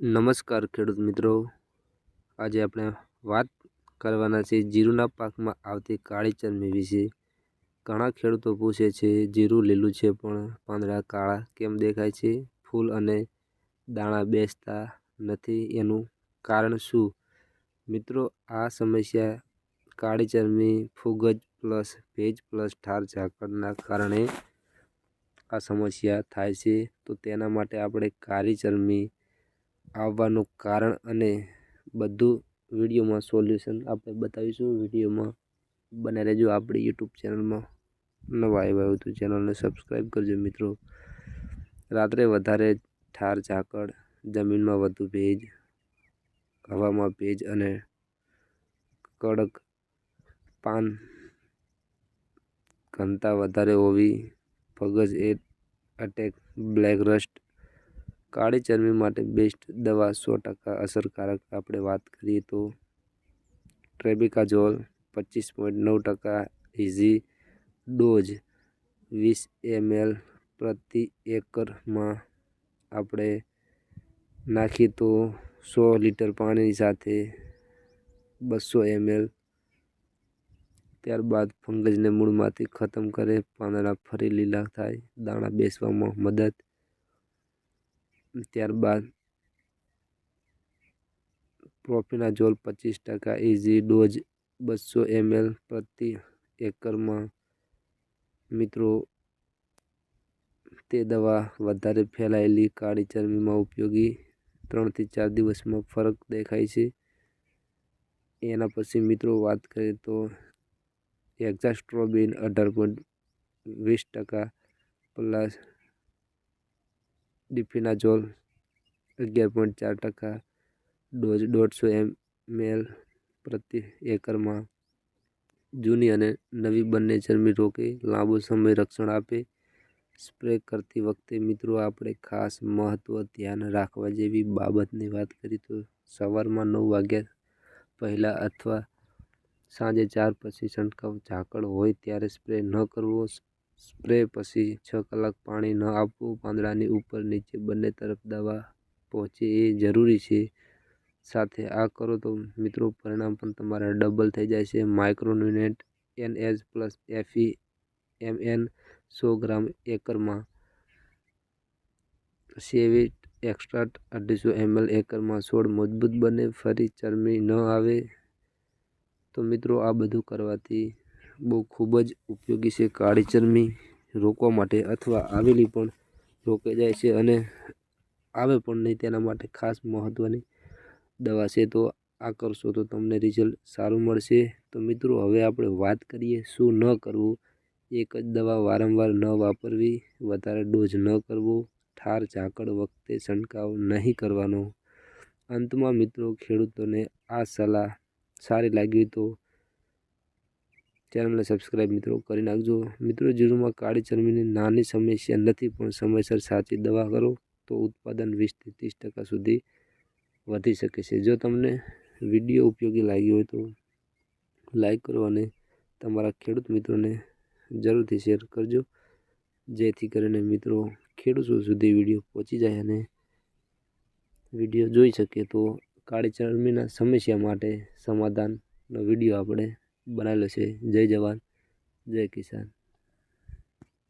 નમસ્કાર ખેડૂત મિત્રો, આજે આપણે વાત કરવાના છે જીરુના પાકમાં આવતી કાળી ચરમી વિશે। ઘણા ખેડૂતો પૂછે છે જીરું લીલું છે પણ પાંદડા કાળા કેમ દેખાય છે, ફૂલ અને દાણા બેસતા નથી, એનું કારણ શું? મિત્રો, આ સમસ્યા કાળી ચરમી, ફૂગજ પ્લસ ભેજ પ્લસ ઠાર ઝાકળના કારણે આ સમસ્યા થાય છે। તો તેના માટે આપણે કાળી ચરમી આવવાનું કારણ અને બધું વિડીયોમાં સોલ્યુશન આપણે બતાવીશું। વિડીયોમાં બને રહેજો। આપણી યુટ્યુબ ચેનલમાં નવા આવ્યા હોય તો ચેનલને સબસ્ક્રાઈબ કરજો। મિત્રો, રાત્રે વધારે ઠાર ઝાકળ, જમીનમાં વધુ ભેજ, હવામાં ભેજ અને કડક પાન ઘનતા વધારે હોવી, ફંગસ એટેક, બ્લેક રસ્ટ। કાળી ચરમી માટે બેસ્ટ દવા 100% અસરકારક આપણે વાત કરીએ તો ટ્રેબિકાઝોલ 25.9% ઇઝી ડોઝ 20 ml પ્રતિ એકરમાં આપણે નાખીએ તો 100 લિટર પાણી સાથે 200 ml। ત્યારબાદ ફંગસને મૂળમાંથી ખતમ કરે, પાંદડા ફરી લીલા થાય, દાણા બેસવામાં મદદ। ત્યારબાદ પ્રોફેનાઝોલ 25% ઇઝી ડોઝ 200 ml પ્રતિ એકરમાં। મિત્રો, તે દવા વધારે ફેલાયેલી કાળી ચરમીમાં ઉપયોગી, 3 થી 4 દિવસમાં ફરક દેખાય છે। એના પછી મિત્રો વાત કરીએ તો એક્ઝાસ્ટ્રોબિન 18.20% પ્લસ ડિફેનાઝોલ 11.4% ડોઝ 150 ml પ્રતિ એકરમાં। જૂની અને નવી બંને ચરમી રોકે, લાંબો સમય રક્ષણ આપે। સ્પ્રે કરતી વખતે મિત્રો આપણે ખાસ મહત્વ ધ્યાન રાખવા જેવી બાબતની વાત કરીએ તો સવારમાં 9 વાગ્યા પહેલાં અથવા સાંજે 4 પછી છંટકાવ। ઝાકળ હોય ત્યારે સ્પ્રે ન કરવો, સ્પ્રે પછી 6 કલાક પાણી ન આપવું, પાંદડાની ઉપર નીચે બંને તરફ દવા પહોંચે એ જરૂરી છે। સાથે આ કરો તો મિત્રો પરિણામ પણ તમારા ડબલ થઈ જાય છે। Micronutrient NH plus FE MN 100 ગ્રામ એકરમાં, સેવિટ એક્સ્ટ્રા 250 ml એકરમાં, છોડ મજબૂત બને, ફરી ચરમી ન આવે। તો મિત્રો આ બધું કરવાથી બહુ ખૂબ જ ઉપયોગી છે કાળી ચરમી રોકવા માટે, અથવા આવેલી પણ રોકાઈ જાય છે અને આવે પણ નહીં તેના માટે ખાસ મહત્વની દવા છે। તો આ કરશો તો તમને રિઝલ્ટ સારું મળશે। તો મિત્રો હવે આપણે વાત કરીએ શું ન કરવું। એક જ દવા વારંવાર ન વાપરવી, વધારે ડોઝ ન કરવો, ઠાર ઝાકળ વખતે છંટકાવ નહીં કરવાનો। અંતમાં મિત્રો, ખેડૂતોને આ સલાહ સારી લાગી તો ચેનલને સબસ્ક્રાઈબ મિત્રો કરી નાખજો। મિત્રો, જીરુમાં કાળી ચરમીની નાની સમસ્યા નથી, પણ સમયસર સાચી દવા કરો તો ઉત્પાદન 20 થી 30% સુધી વધી શકે છે। જો તમને વિડીયો ઉપયોગી લાગ્યો હોય તો લાઈક કરો અને તમારા ખેડૂત મિત્રોને જરૂરથી શેર કરજો, જેથી કરીને મિત્રો ખેડૂતો સુધી વિડીયો પહોંચી જાય અને વિડીયો જોઈ શકે તો કાળી ચરમીના સમસ્યા માટે સમાધાનનો વિડીયો આપણે બનાવેલો છે। જય જવાન, જય કિસાન।